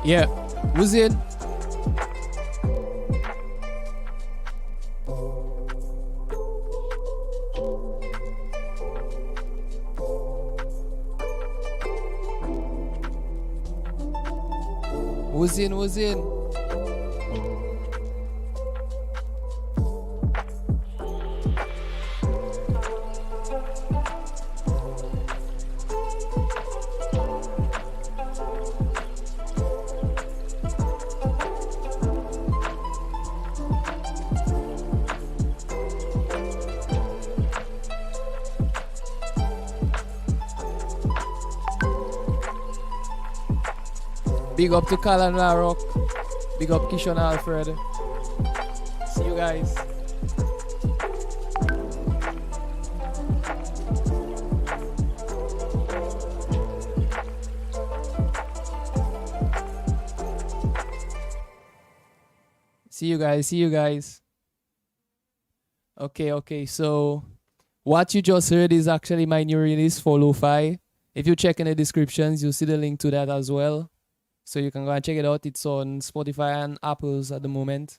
Yeah, who's in? Who's in? Who's in? Big up to Kalan Larrock. Big up Kishon Alfred. See you guys. See you guys. See you guys. Okay. So what you just heard is actually my new release for Lo-Fi. If you check in the descriptions, you'll see the link to that as well. So you can go and check it out. It's on Spotify and Apple's at the moment.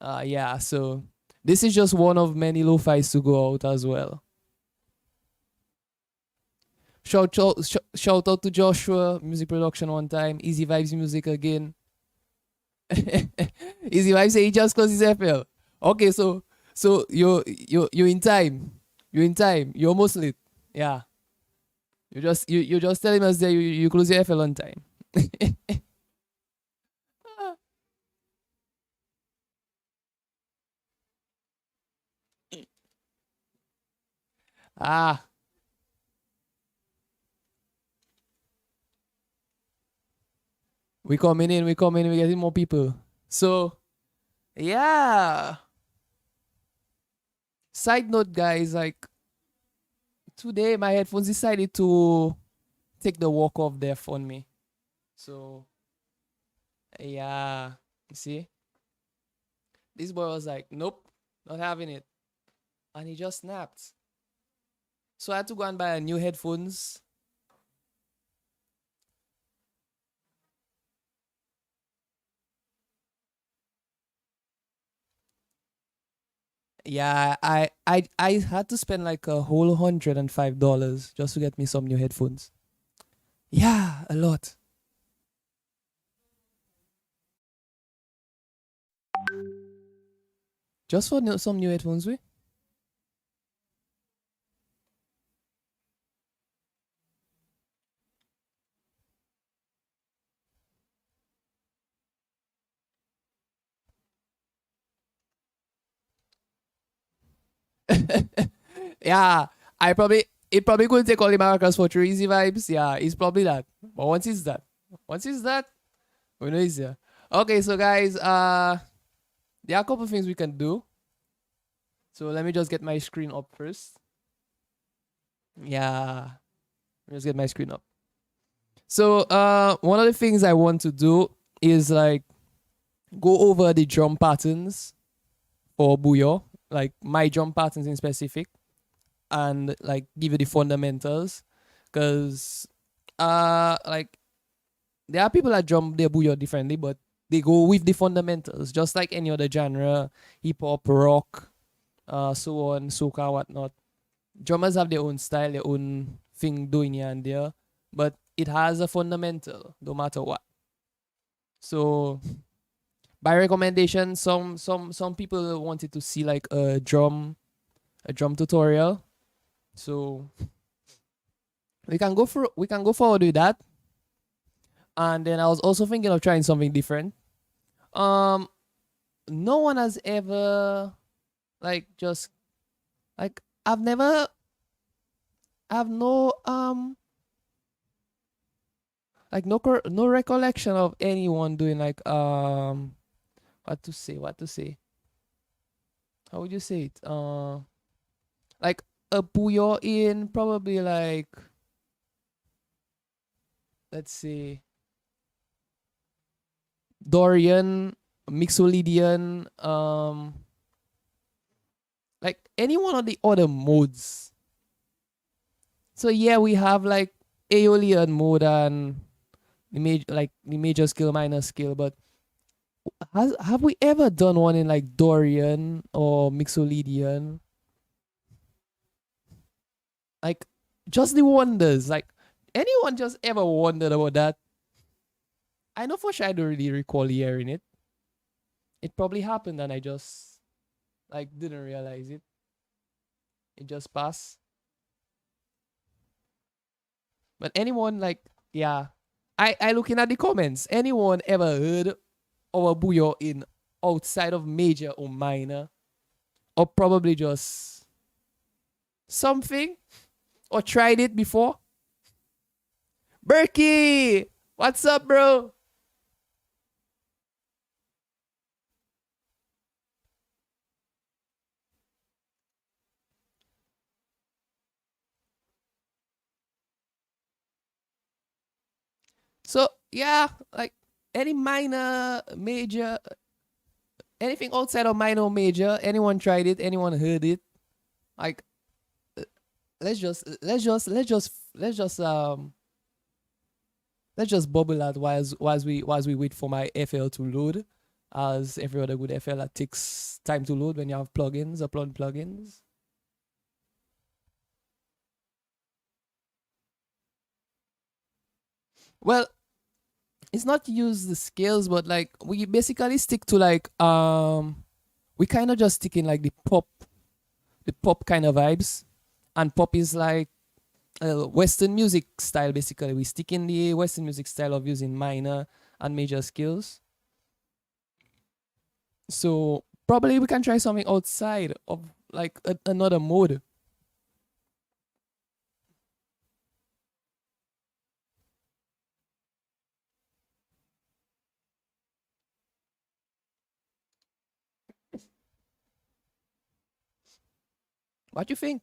Yeah, so this is just one of many lo-fis to go out as well. Shout out to Joshua, music production one time. Easy Vibes music again. Easy Vibes say he just closed his FL. Okay, so you're in time. You're in time. You're almost late. Yeah. You're just telling us that you close your FL on time. we coming in, we getting more people. So yeah. Side note, guys, like today my headphones decided to take the walk off deaf on me. So yeah, you see, this boy was like, nope, not having it, and he just snapped. So I had to go and buy new headphones. Yeah, I had to spend like a whole $105 just to get me some new headphones. Yeah, a lot. Just for some new headphones, we. Yeah, it probably going to take all the markers for 3 Easy Vibes. Yeah, it's probably that. But once it's that, we know it's there. Okay, so guys, there are a couple things we can do. So let me just get my screen up first. Yeah, let me just get my screen up. So one of the things I want to do is like go over the drum patterns for Bouyon, like my drum patterns in specific, and like give you the fundamentals, because like there are people that drum their Bouyon differently, but they go with the fundamentals just like any other genre, hip hop, rock, so on, soca, whatnot. Drummers have their own style, their own thing doing here and there, but it has a fundamental no matter what. So By recommendation, some people wanted to see like a drum tutorial. So we can go forward with that. And then I was also thinking of trying something different. Um, no one has ever like just like I've never I've no like no recollection of anyone doing like what to say how would you say it like a Bouyon in probably like let's say Dorian, Mixolydian, like any one of the other modes. So yeah, we have like Aeolian mode and the major scale, minor scale, but have we ever done one in like Dorian or Mixolydian? Like just the wonders. Like anyone just ever wondered about that? I know for sure I don't really recall hearing it. It probably happened and I just like didn't realize it. It just passed. But anyone like yeah. I looking at the comments. Anyone ever heard of a Bouyon in outside of major or minor? Or probably just something? Or tried it before? Berkey! What's up, bro? So yeah, like any minor, major, anything outside of minor or major, anyone tried it, anyone heard it? Like let's just bubble that whilst we wait for my FL to load. As every other good FL that takes time to load when you have plugins, upload plugins. Well, it's not use the scales, but like we basically stick to like we kind of just stick in like the pop kind of vibes, and pop is like Western music style. Basically, we stick in the Western music style of using minor and major scales. So probably we can try something outside of like another mode. What you think?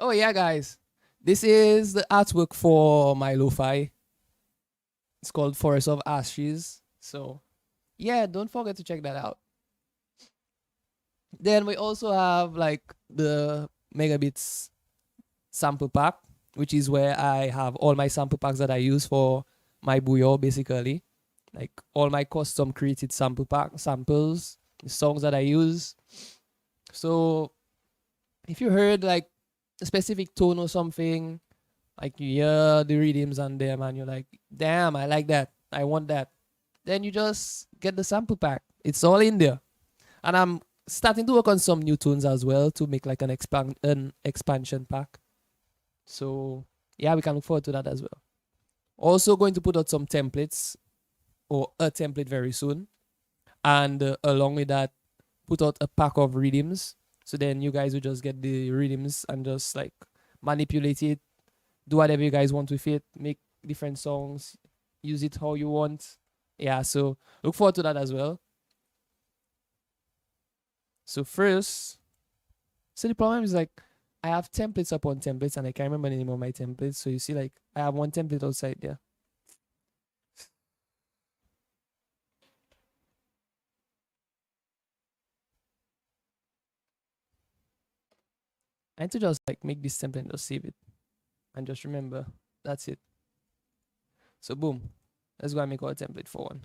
Oh yeah, guys, this is the artwork for my lo-fi. It's called Forest of Ashes. So yeah, don't forget to check that out. Then we also have like the MegaBeats sample pack, which is where I have all my sample packs that I use for my Bouyon, basically. Like all my custom created sample pack samples, the songs that I use. So if you heard like a specific tone or something, like you hear the rhythms on them and you're like, damn, I like that. I want that. Then you just get the sample pack. It's all in there. And I'm starting to work on some new tunes as well to make like an expansion pack. So yeah, we can look forward to that as well. Also going to put out some templates or a template very soon. And along with that, put out a pack of rhythms. So then you guys will just get the rhythms and just like manipulate it, do whatever you guys want with it, make different songs, use it how you want. Yeah, so look forward to that as well. So first, so the problem is like I have templates upon templates and I can't remember the name of my templates. So you see, like I have one template outside there. I need to just like make this template and just save it and just remember that's it. So boom, let's go and make our template for one.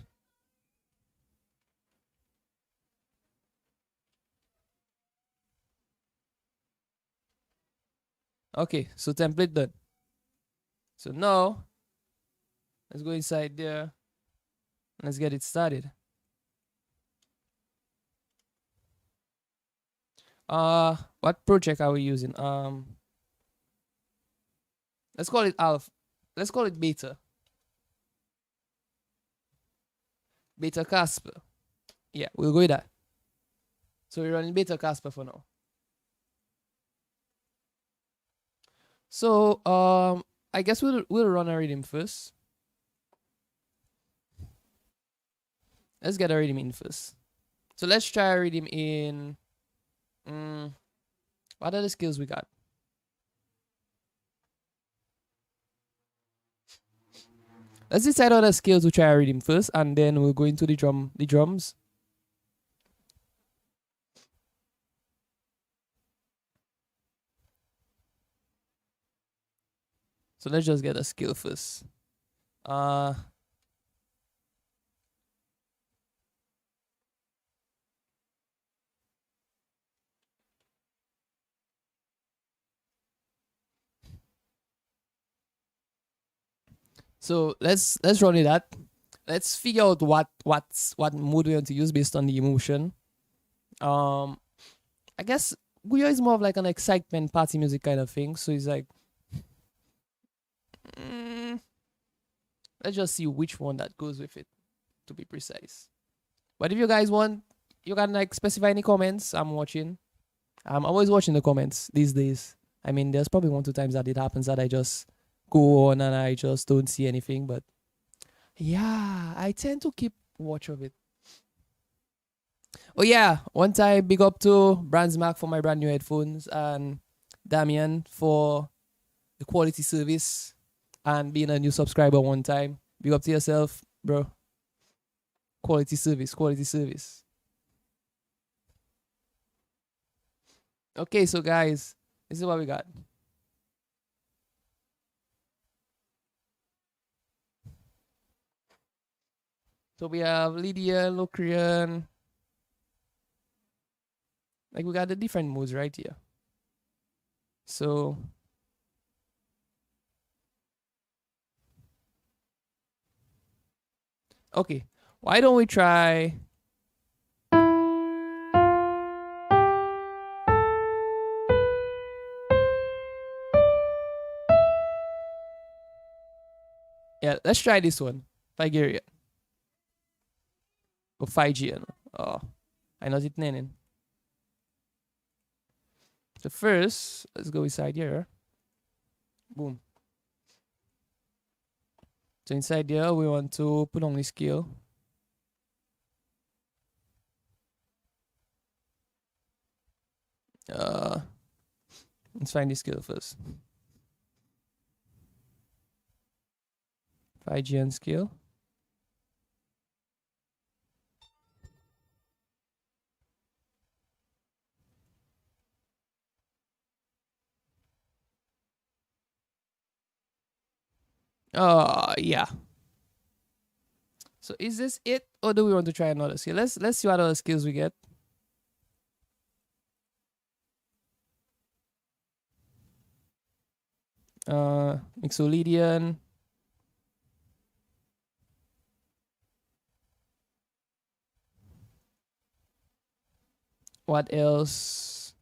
Okay, so template done. So now let's go inside there and let's get it started. What project are we using? Let's call it alpha. Let's call it beta. Beta Casper. Yeah, we'll go with that. So we're running beta Casper for now. So I guess we'll run a Riddim first. Let's get a Riddim in first. So let's try a Riddim in. What are the skills we got? Let's decide on the skills to try a Riddim first, and then we'll go into the drums. So let's just get a skill first. So let's run it that. Let's figure out what mood we want to use based on the emotion. I guess Bouyon is more of like an excitement party music kind of thing. So it's like, let's just see which one that goes with it, to be precise. But if you guys want, you can like specify any comments. I'm watching. I'm always watching the comments these days. I mean, there's probably 1-2 times that it happens that I just go on and I just don't see anything. But yeah, I tend to keep watch of it. Oh yeah, one time big up to Brandsmack for my brand new headphones and Damian for the quality service and being a new subscriber one time. Big up to yourself, bro. Quality service, quality service. Okay, so guys, this is what we got. So we have Lydian, Locrian. Like we got the different modes right here. So okay, why don't we try? Yeah, let's try this one. Phrygian. Or Phrygian. Oh, I know it nanin. So first, let's go inside here. Boom. So inside here, we want to put on the scale. Let's find the scale first. Phrygian scale. Yeah. So is this it, or do we want to try another skill? Let's see what other skills we get. Mixolydian. What else?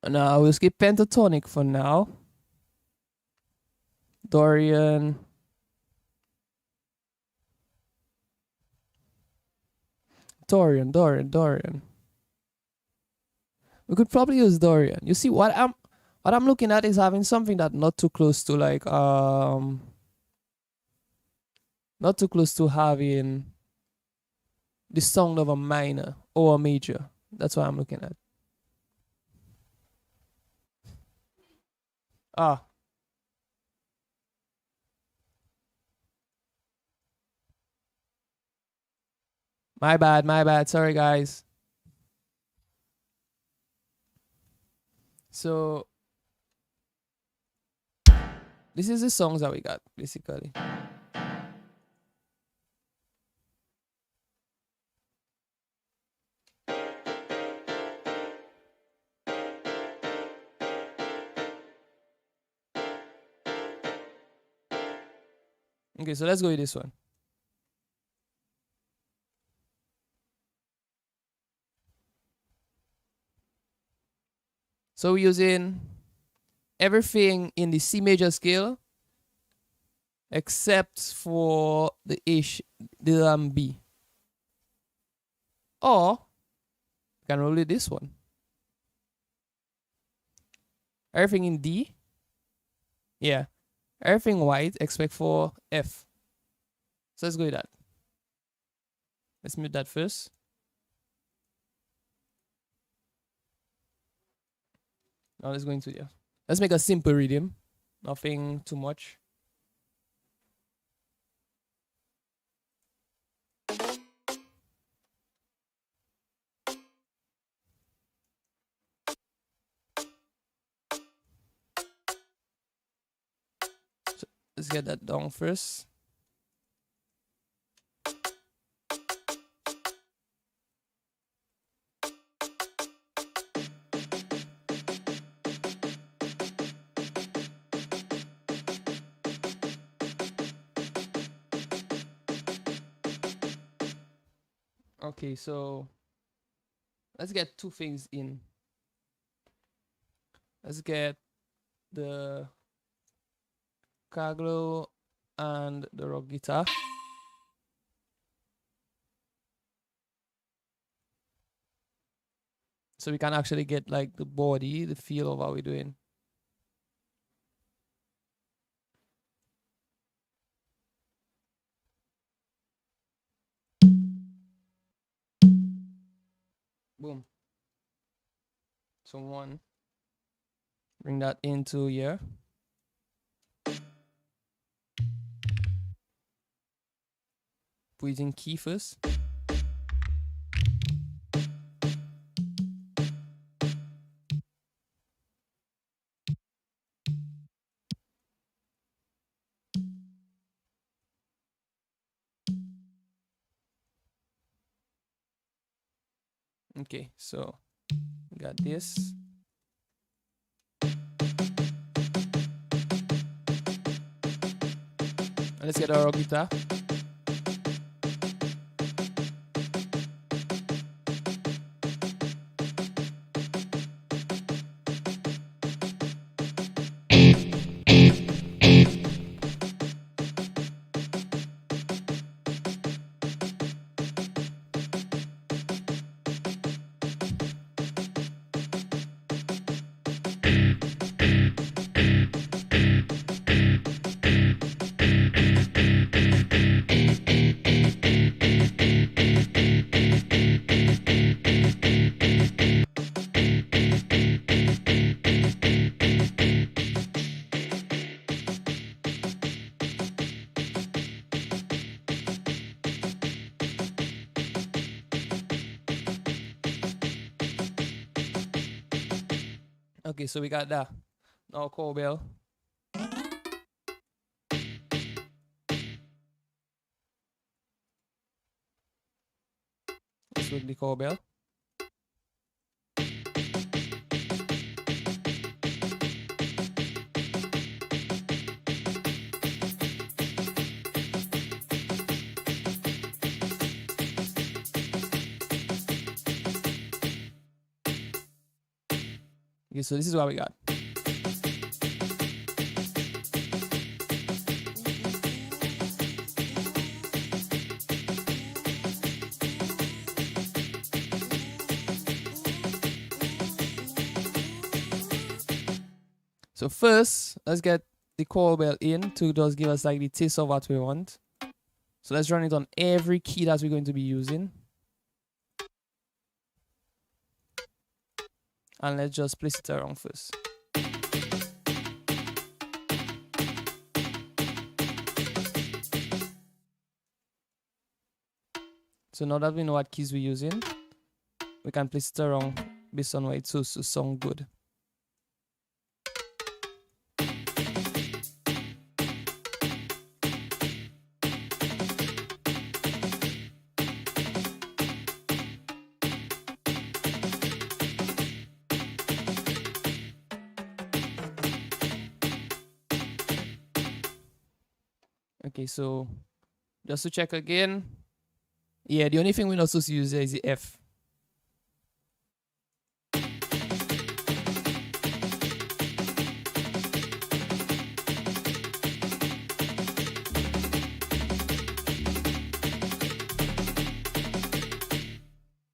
No, we'll skip pentatonic for now. Dorian. Dorian. We could probably use Dorian. You see, what I'm looking at is having something that not too close to like not too close to having the sound of a minor or a major. That's what I'm looking at. Ah. My bad. Sorry guys. So this is the songs that we got, basically. Okay, so let's go with this one. So we're using everything in the C major scale except for the B. Or we can roll it this one. Everything in D. Yeah. Everything white except for F. So let's go with that. Let's mute that first. Now let's go into here. Let's make a simple Riddim. Nothing too much. So let's get that down first. Okay, so let's get two things in. Let's get the Kaglo and the rock guitar. So we can actually get like the body, the feel of how we're doing. Boom. So one. Bring that into here. Put it in key first. Okay, so we got this. And let's get our guitar. Okay, so we got that. Now cowbell. Let's work the cowbell. Okay, so this is what we got. So first, let's get the cowbell in to just give us like the taste of what we want. So let's run it on every key that we're going to be using. And let's just place it around first. So now that we know what keys we're using, we can place it around based on what it's supposed to sound good. Okay, so just to check again, yeah, the only thing we're not supposed to use there is the F.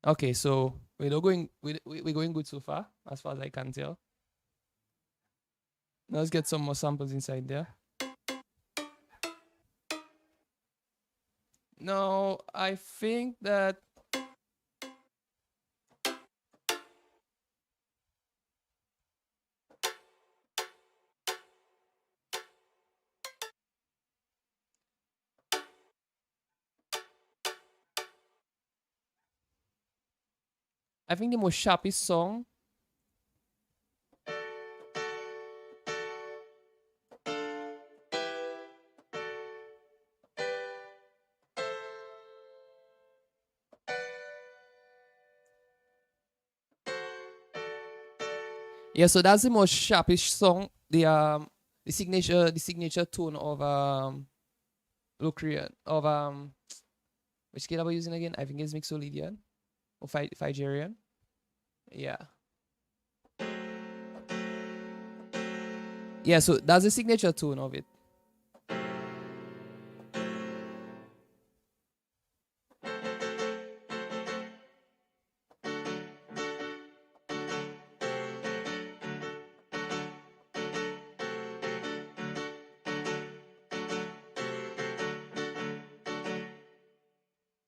Okay, so we're not going. We're going good so far, as far as I can tell. Now let's get some more samples inside there. No, I think that the most sharpest song. Yeah, so that's the most sharpest song. The signature tone of Locrian of which scale are we using again? I think it's Mixolydian or Phrygian. Yeah. Yeah, so that's the signature tone of it.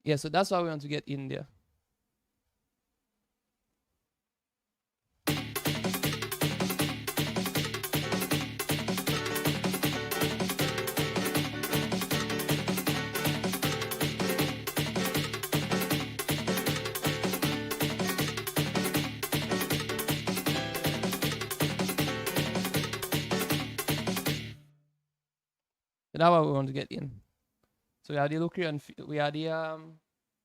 Yeah, so that's why we want to get in there. So that's what we want to get in. So we have the Locrian, we have the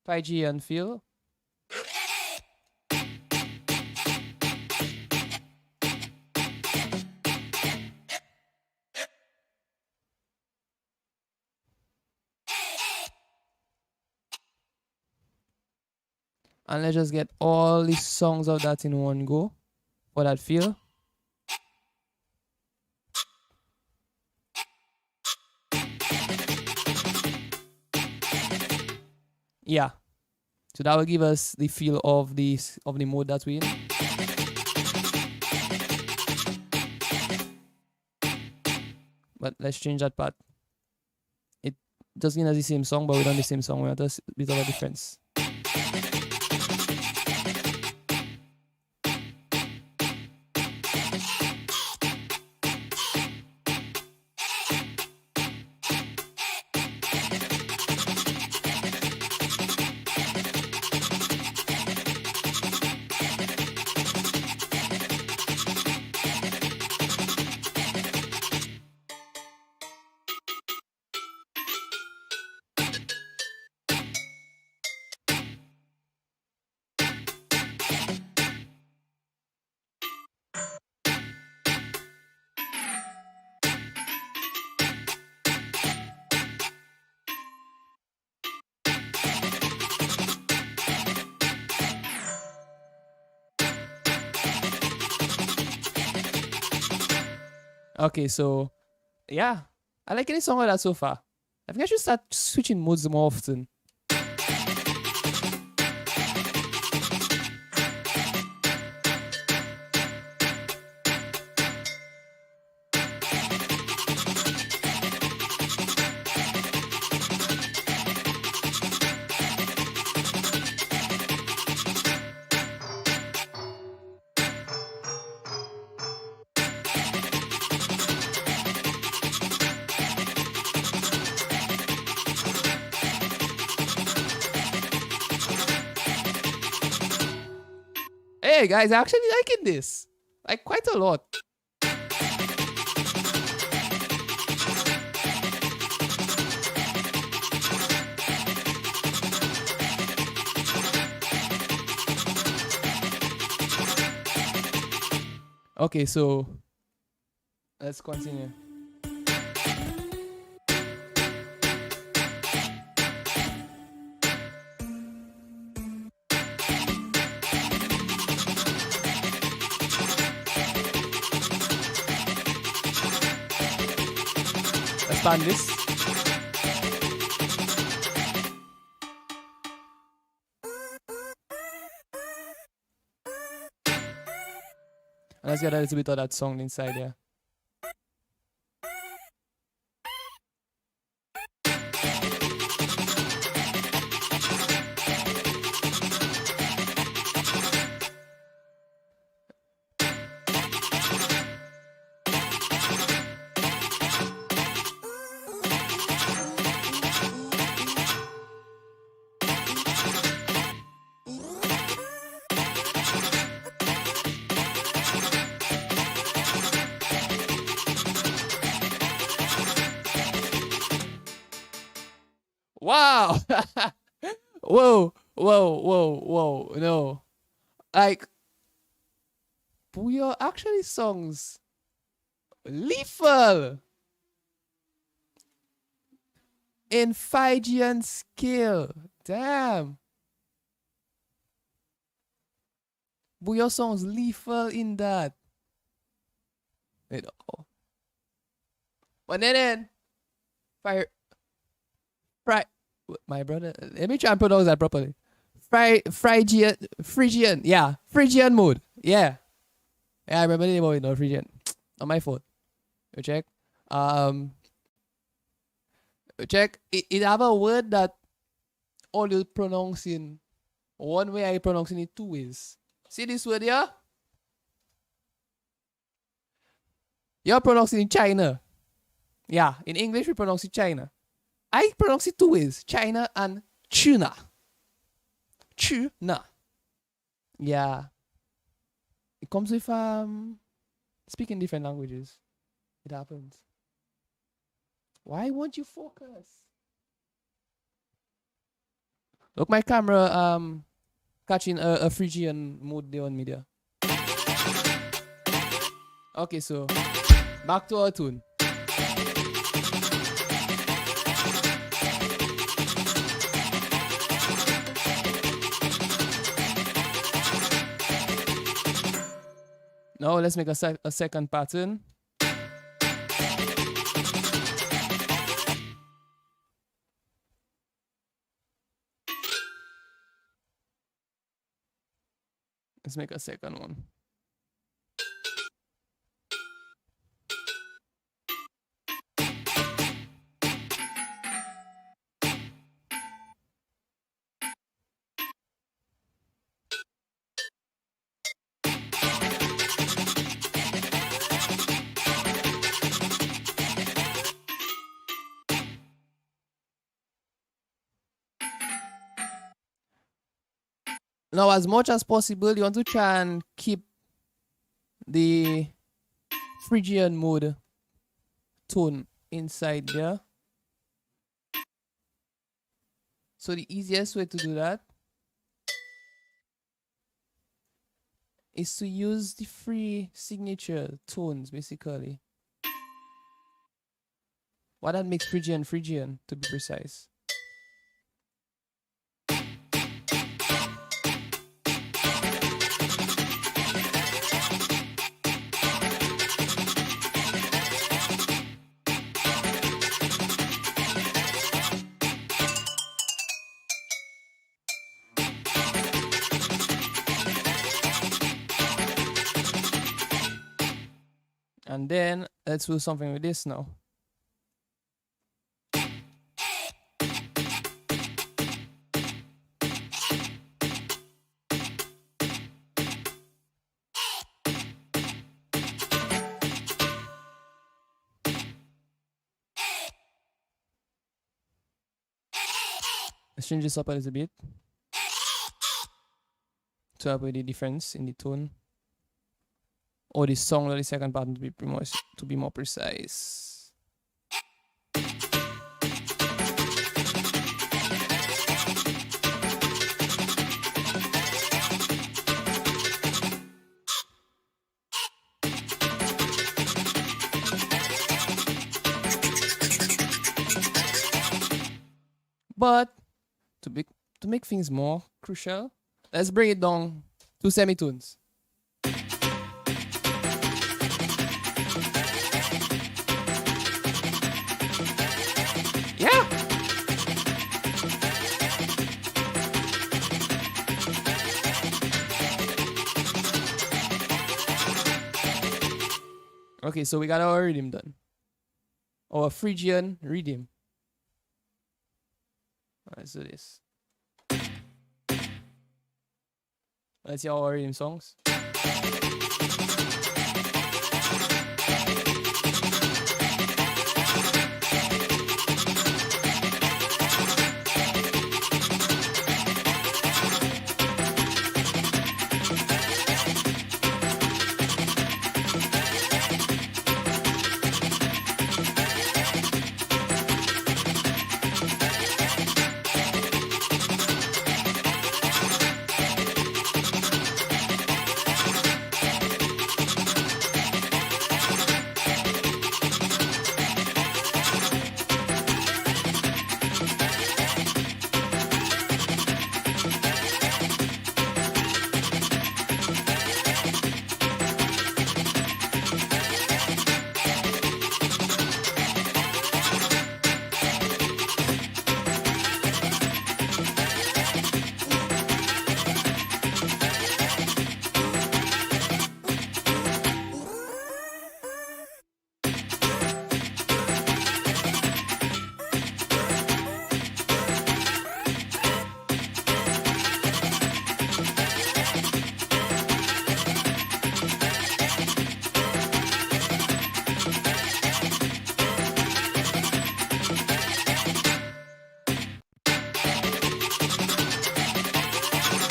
Phrygian feel. And let's just get all the songs of that in one go for that feel. Yeah. So that will give us the feel of the mode that we're in. But let's change that part. It just gives us the same song, but we don't the same song. We want a bit of a difference. Okay, so yeah, I like any song like that so far. I think I should start switching modes more often. Hey guys, I actually liking this. Like quite a lot. Okay, so let's continue. Expand this. Let's get a little bit of that song inside here. Wow. Whoa, whoa. No. Like, Bouyon actually songs lethal in Phrygian scale. Damn. Bouyon songs lethal in that. You know. But then fire. My brother, let me try and pronounce that properly. Phrygian, yeah, Phrygian mode, yeah. I remember the name of it, no Phrygian. Not my fault. You check. Check. It have a word that all you pronounce in one way. I pronounce it two ways. See this word here? You're pronouncing in China. Yeah, in English we pronounce it China. I pronounce it two ways, China and China. China. Yeah. It comes with speaking different languages. It happens. Why won't you focus? Look, my camera catching a Phrygian mood there on media. Okay, so back to our tune. Now let's make a second pattern. Let's make a second one. Now, as much as possible, you want to try and keep the Phrygian mode tone inside there. So the easiest way to do that is to use the free signature tones, basically. What that makes Phrygian, to be precise. And then let's do something with this now. Let's change this up a little bit to have the difference in the tone. Or the song or the second pattern to be more precise. But to make things more crucial, let's bring it down to semitones. Yeah. Okay, so we got our Riddim done. Our Phrygian Riddim. Let's do this. Let's hear our Riddim songs.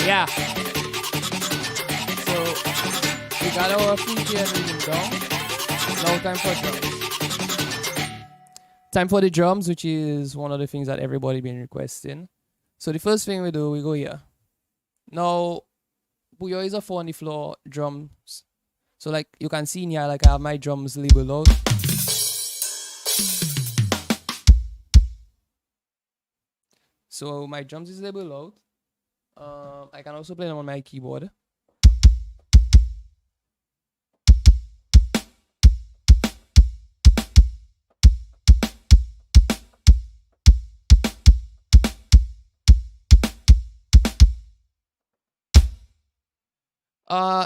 Yeah. So we got our Phrygian Riddim down. Now time for drums. Time for the drums, which is one of the things that everybody been requesting. So the first thing we do, we go here. Now, Bouyon is a 4 on the floor drums. So like you can see in here, like I have my drums labeled out. So my drums is labeled out. I can also play them on my keyboard.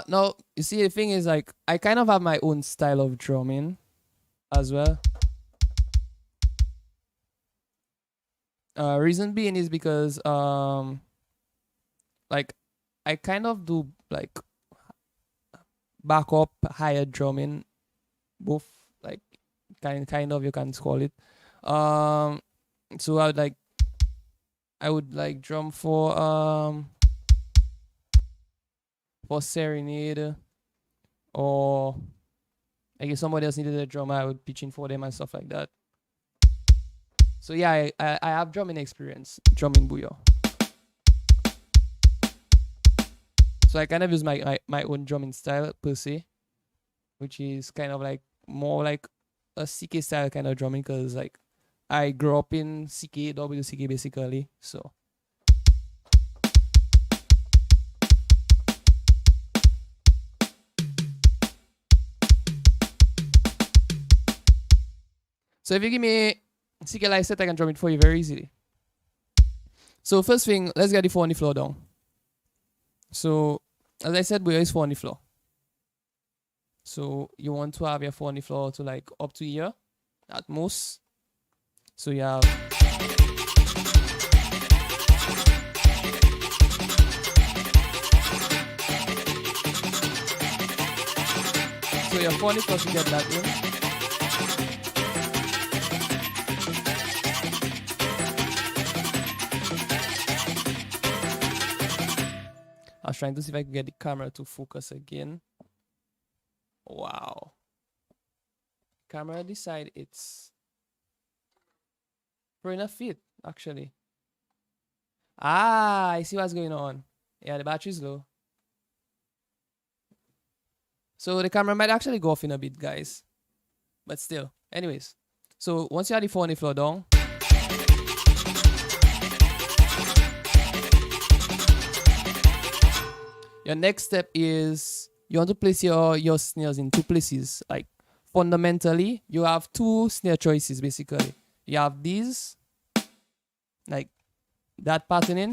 Now you see the thing is like I kind of have my own style of drumming as well. Reason being is because like I kind of do like back up higher drumming, both like kind of you can call it. So I would like drum for serenade, or I guess somebody else needed a drum, I would pitch in for them and stuff like that. So yeah, I have drumming experience, drumming Bouyon. So I kind of use my own drumming style per se, which is kind of like more like a CK style kind of drumming, because like I grew up in CK, WCK basically. So if you give me CK live set, I can drum it for you very easily. So first thing, let's get the 4 on the floor down. So as I said, Bouyon is 4 on the floor. So you want to have your 4 on the floor to like up to here at most. So you have your 4 on the floor to get that in. I was trying to see if I could get the camera to focus again. Wow. Camera decide it's throwing a fit, actually. Ah, I see what's going on. Yeah, the battery's low. So the camera might actually go off in a bit, guys. But still. Anyways. So once you have the 4 on the floor down, your next step is you want to place your snares in 2 places. Like fundamentally, you have 2 snare choices basically. You have these, like that patterning,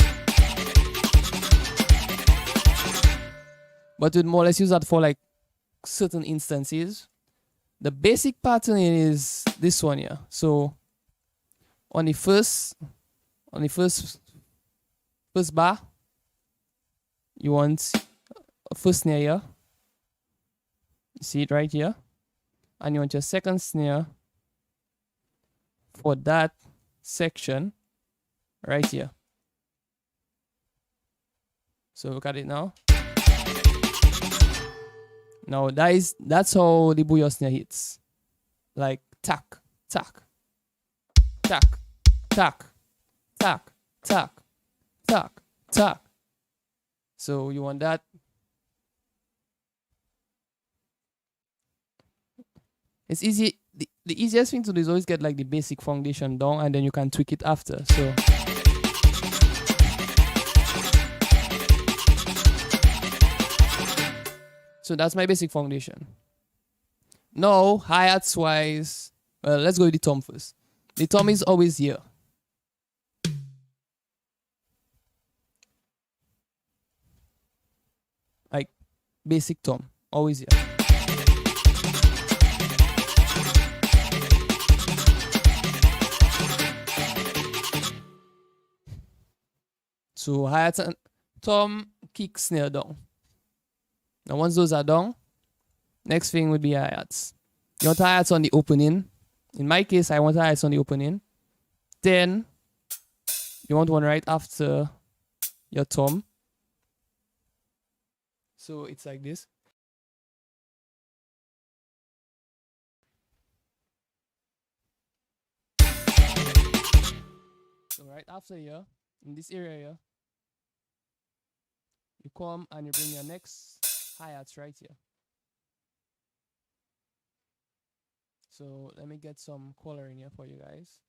but we'd more or less use that for like certain instances. The basic pattern is this one here. So on the first bar, you want a first snare here. You see it right here. And you want your second snare for that section right here. So look at it now. Now that's how the Bouyon snare hits. Like tack, tack, tack, tack, tack, tack, tack, tack. So you want that. It's easy. The easiest thing to do is always get like the basic foundation down, and then you can tweak it after. So that's my basic foundation. Now, hi-hats wise, well, let's go with the tom first. The tom is always here. Like basic tom, always here. So hi-hats and tom, kick, snare down. Now once those are done, next thing would be hi-hats. You want hi-hats on the opening. In my case, I want hi-hats on the opening. Then you want one right after your tom. So it's like this. So right after here, in this area here, you come and you bring your next hi-hats right here. So let me get some color in here for you guys.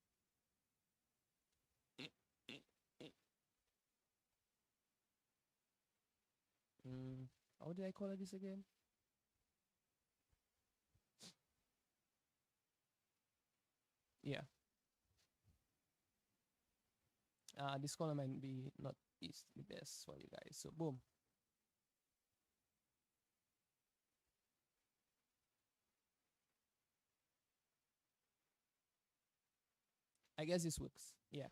How did I color this again? Yeah. This color might be not is the best for you guys. So boom. I guess this works. Yeah.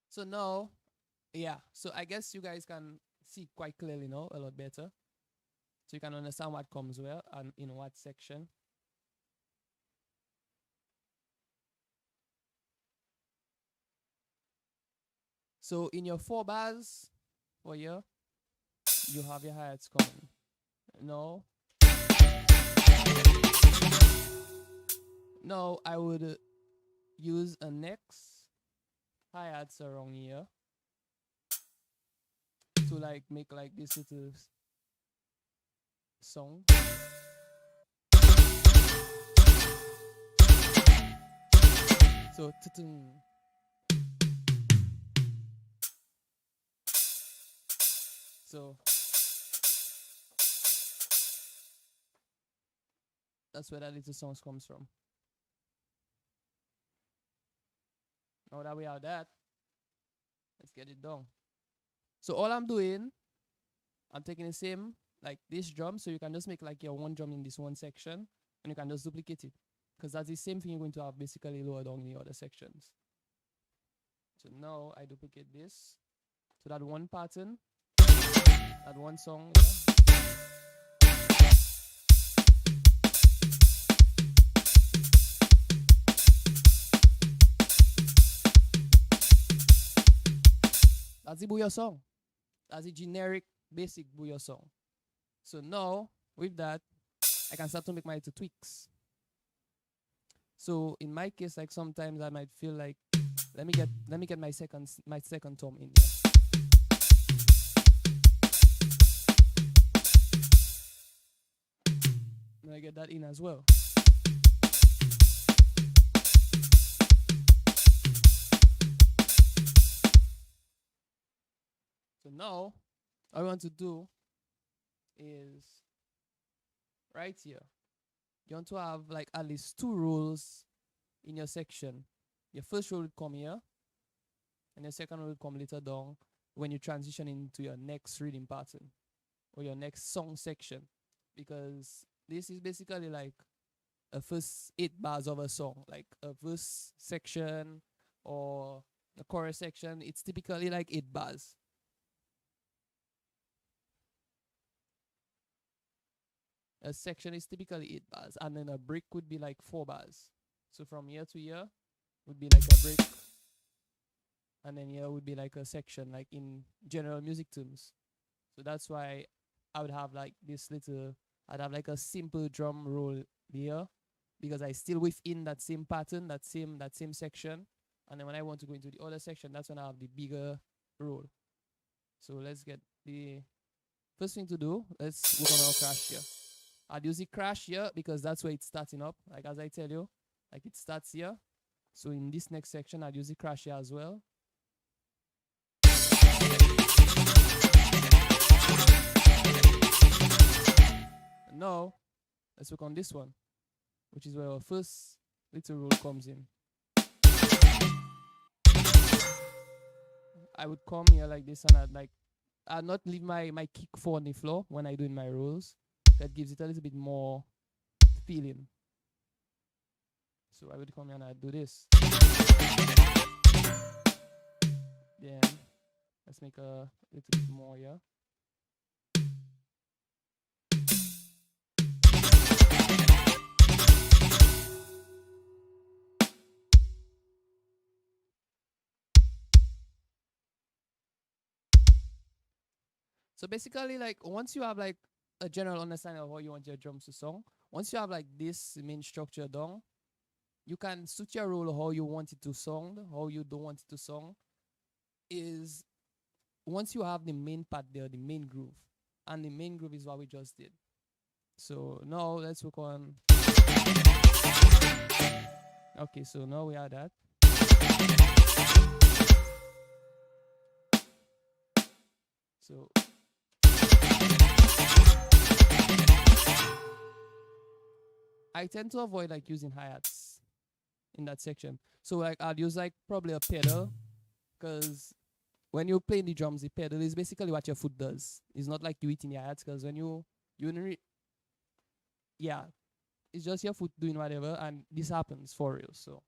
So now, yeah. So I guess you guys can see quite clearly now, a lot better. So you can understand what comes where and in what section. So in your 4 bars for here, you have your hi-hats coming. No. No, I would use a next hi-hats around here to like make like this little song. So so that's where that little song comes from. Now that we have that, let's get it done. So all I'm doing, I'm taking the same, like this drum, so you can just make like your one drum in this one section, and you can just duplicate it. Because that's the same thing you're going to have basically lower down in the other sections. So now I duplicate this. So that one pattern, that one song. Yeah. That's the Bouyon song. That's a generic, basic Bouyon song. So now, with that, I can start to make my little tweaks. So in my case, like sometimes I might feel like, let me get my second tom in here. Let me get that in as well. So now, all I want to do is right here. You want to have like at least 2 rows in your section. Your first row would come here, and your second roll will come later down when you transition into your next rhythm pattern or your next song section, because this is basically like a first 8 bars of a song, like a verse section or a chorus section. It's typically like 8 bars. A section is typically 8 bars, and then a break would be like 4 bars. So from year to year would be like a break, and then here would be like a section, like in general music terms. So that's why I would have like this little, I'd have like a simple drum roll here, because I still within that same pattern, that same section. And then when I want to go into the other section, that's when I have the bigger roll. So let's get the first thing to do. Let's work on our crash here. I'll use the crash here because that's where it's starting up. Like as I tell you, like it starts here. So in this next section, I'll use the crash here as well. And now let's work on this one, which is where our first little roll comes in. I would come here like this, and I'd not leave my kick 4 on the floor when I do in my rolls. That gives it a little bit more feeling. So I would come here and I'd do this. Then let's make a little bit more here. So basically, like once you have like a general understanding of how you want your drums to sound, once you have like this main structure down, you can suit your roll how you want it to sound, how you don't want it to sound. Is once you have the main part there, the main groove, and the main groove is what we just did. So now let's work on. Okay, so now we have that. So I tend to avoid like using hi-hats in that section. So like I'll use like probably a pedal, because when you're playing the drums, the pedal is basically what your foot does. It's not like you hitting your hats, because when yeah, it's just your foot doing whatever, and this happens for real. So,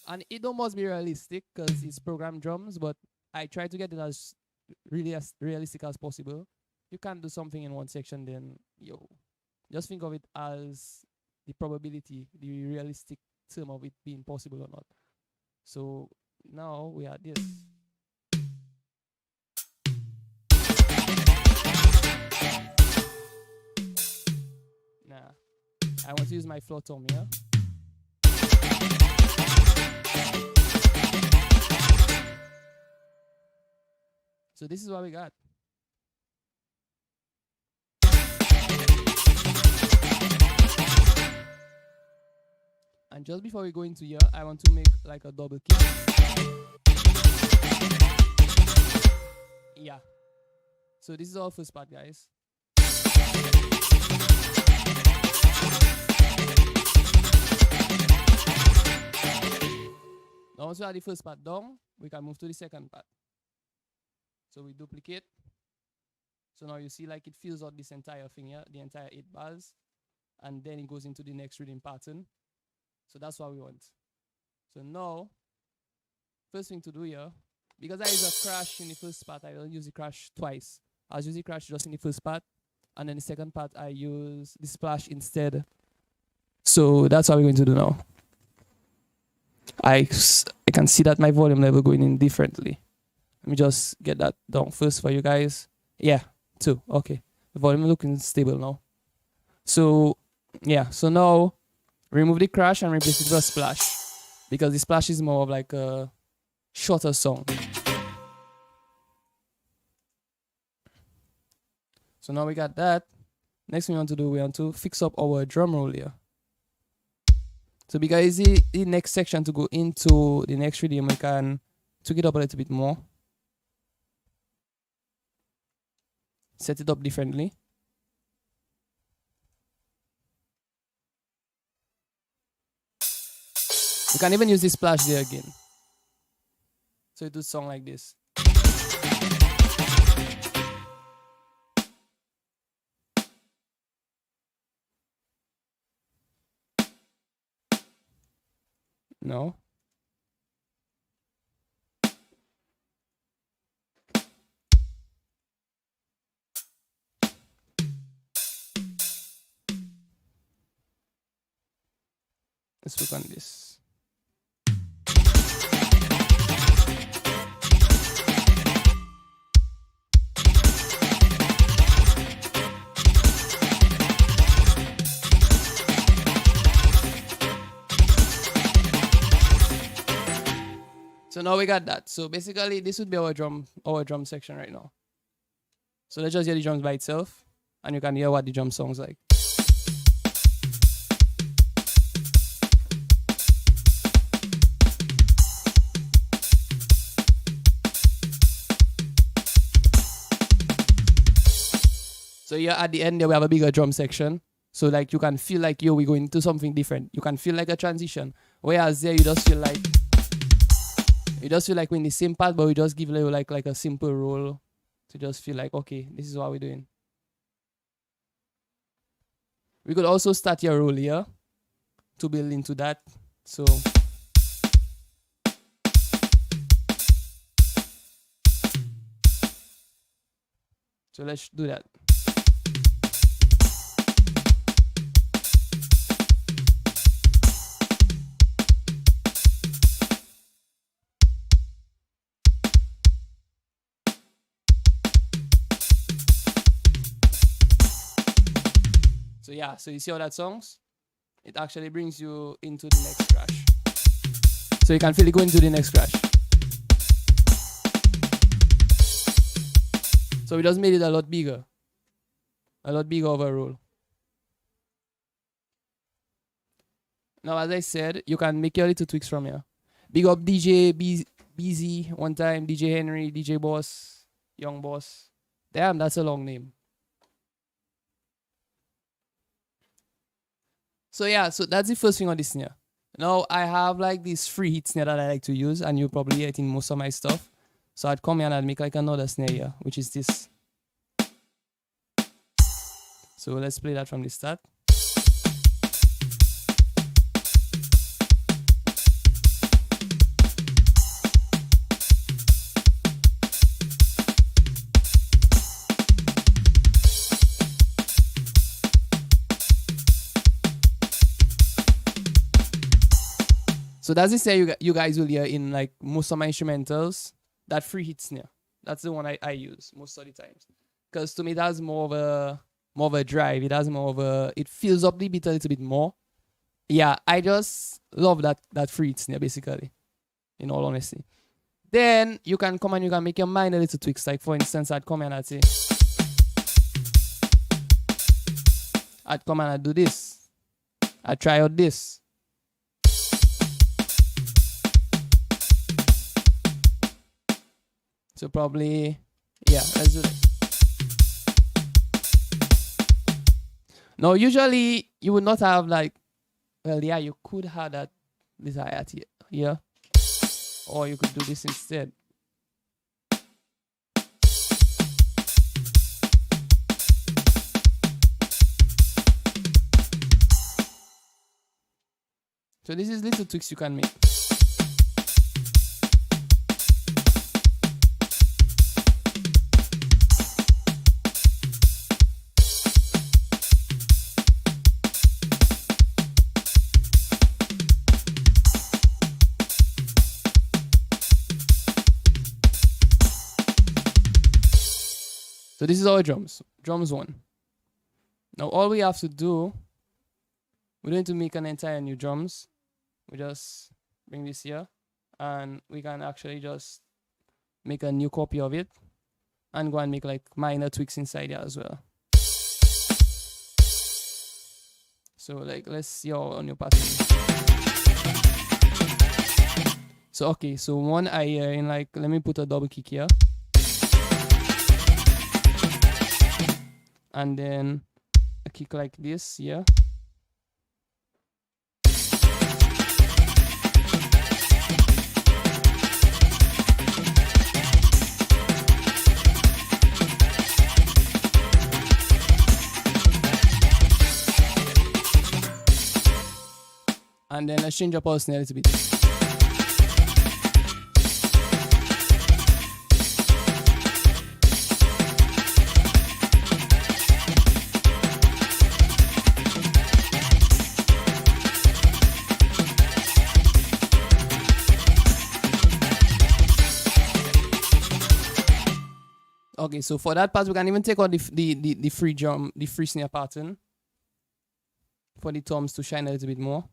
and it almost be realistic because it's programmed drums, but I try to get it as really as realistic as possible. You can't do something in one section, then just think of it as the probability, the realistic term of it being possible or not. So now we are this. Nah, I want to use my floor tom here. So this is what we got. And just before we go into here, I want to make like a double kick. Yeah. So this is our first part, guys. Now once we have the first part done, we can move to the second part. So we duplicate. So now you see like it fills out this entire thing here, the entire 8 bars. And then it goes into the next rhythm pattern. So that's what we want. So now, first thing to do here, because I use a crash in the first part, I don't use the crash twice. I'll use the crash just in the first part, and then the second part I use the splash instead. So that's what we're going to do now. I can see that my volume level going in differently. Let me just get that down first for you guys. Yeah, 2. Okay. The volume looking stable now. So, yeah. So now, remove the crash and replace it with a splash, because the splash is more of like a shorter song. So now we got that. Next thing we want to do, we want to fix up our drum roll here. So because the next section to go into the next rhythm, we can tweak it up a little bit more. Set it up differently. You can even use this splash there again. So it would sound like this. No. Let's work on this. So now we got that. So basically this would be our drum section right now. So let's just hear the drums by itself and you can hear what the drum sounds like. So here at the end there we have a bigger drum section. So like you can feel like we're going into something different. You can feel like a transition. Whereas there you just feel like we're in the same part, but we just give you like a simple roll to just feel like, okay, this is what we're doing. We could also start your roll here to build into that. So let's do that. So yeah, so you see how that sounds? It actually brings you into the next crash. So you can feel it going to the next crash. So we just made it a lot bigger of a roll. Now, as I said, you can make your little tweaks from here. Big up DJ BZ one time, DJ Henry, DJ Boss, Young Boss. Damn, that's a long name. So yeah, so that's the first thing on this snare. Now I have like this free hit snare that I like to use, and you probably hear it in most of my stuff. So I'd come here and I'd make like another snare here, which is this. So let's play that from the start. So that's the snare you guys will hear in like most of my instrumentals. That free hit snare. That's the one I use most of the times. Because to me it has more of a drive. It has more of a, it fills up the beat a little bit more. Yeah, I just love that free hit snare basically. In all honesty. Then you can come and you can make your minor little tweaks. Like for instance, I'd come and I'd say, I'd come and I'd do this. I'd try out this. So probably, yeah, let's do this. Now, usually you would not have like, well, yeah, you could have that this hi-hat here, or you could do this instead. So this is little tweaks you can make. So this is our drums. Drums 1. Now all we have to do, we're going to make an entire new drums. We just bring this here and we can actually just make a new copy of it and go and make like minor tweaks inside here as well. So like let's see our new pattern. So okay, so one I in like, let me put a double kick here. And then a kick like this, yeah. And then let's change up our snare a little bit. Okay, so for that part, we can even take out the free drum, the free snare pattern for the toms to shine a little bit more.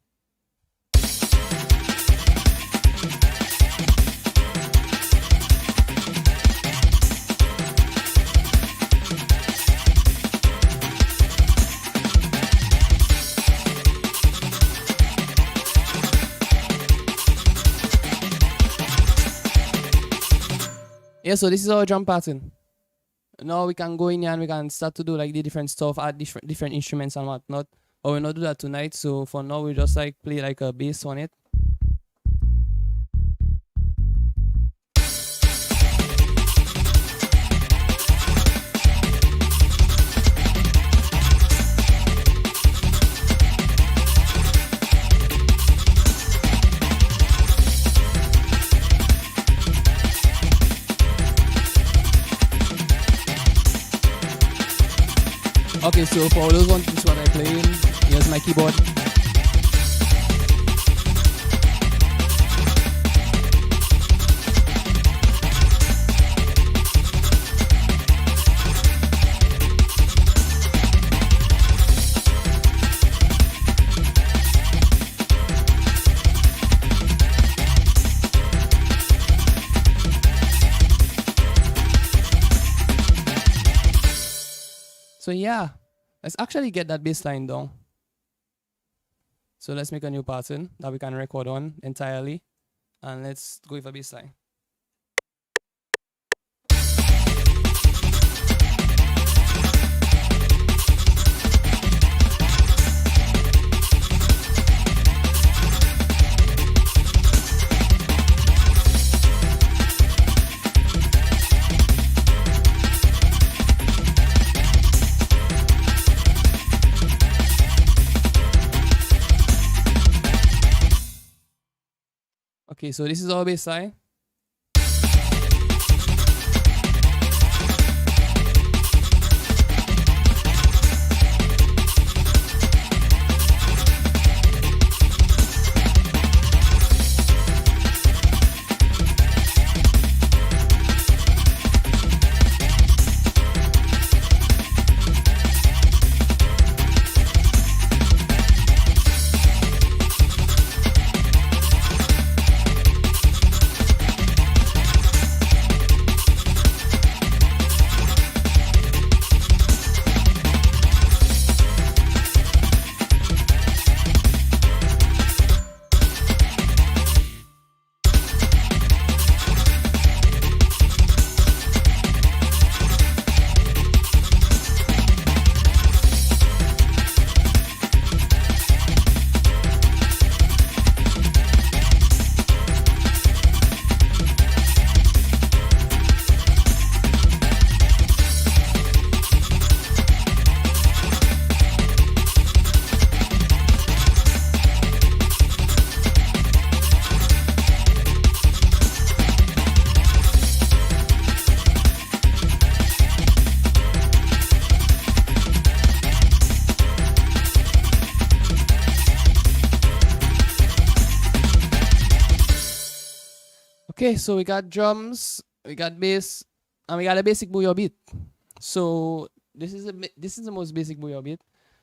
Yeah, so this is our drum pattern. Now we can go in here and we can start to do like the different stuff, add different instruments and whatnot. But we'll not do that tonight. So for now, we just like play like a bass on it. Okay, so for all those wondering what I'm playing, here's my keyboard. So yeah, let's actually get that bass line down. So let's make a new pattern that we can record on entirely. And let's go with a bass line. Okay, so this is our bass line. Okay, so we got drums, we got bass, and we got a basic Bouyon beat. So this is the most basic Bouyon beat,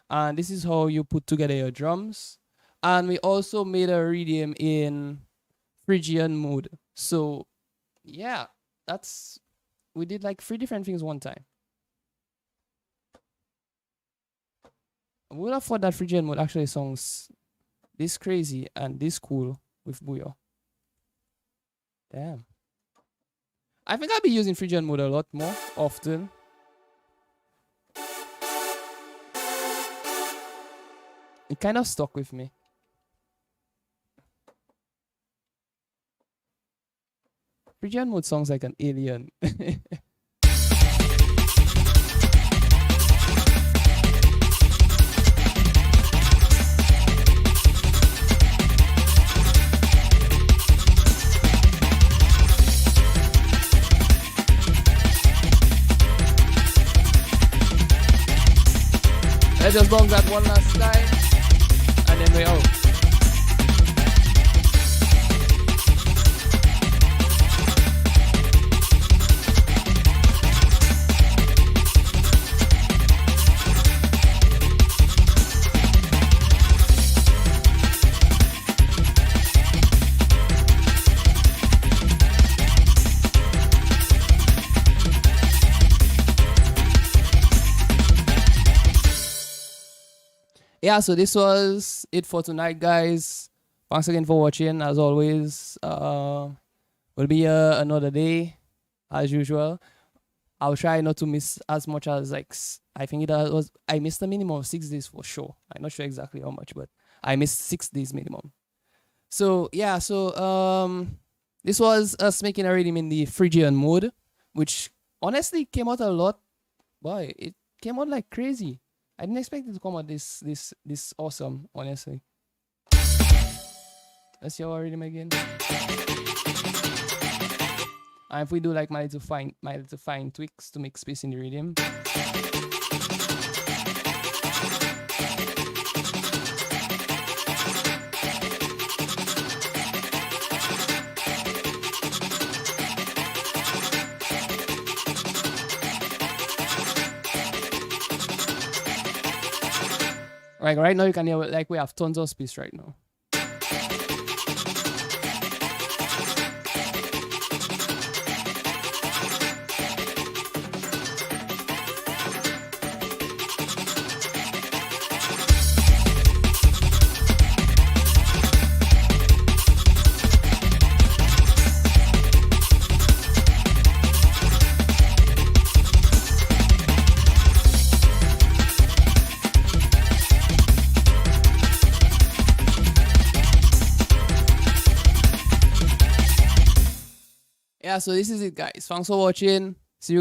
and this is how you put together your drums. And we also made a Riddim in Phrygian mode. So yeah, we did like 3 different things one time. I would have thought that Phrygian mode actually sounds this crazy and this cool with Bouyon. Damn. I think I'll be using Phrygian mode a lot more often. It kind of stuck with me. Phrygian mode sounds like an alien. Let's just bong that one last time, and then we're out. Yeah, so this was it for tonight, guys. Thanks again for watching. As always, we'll be here another day, as usual. I'll try not to miss as much as I think it was. I missed a minimum of 6 days for sure. I'm not sure exactly how much, but I missed 6 days minimum. So yeah, this was us making a rhythm in the Phrygian mode, which honestly came out a lot. Boy, it came out like crazy. I didn't expect it to come out this awesome, honestly. Let's see our rhythm again. And if we do like my little fine tweaks to make space in the rhythm. Right now you can hear like we have tons of space right now. Yeah, so this is it, guys. Thanks for watching. See you guys.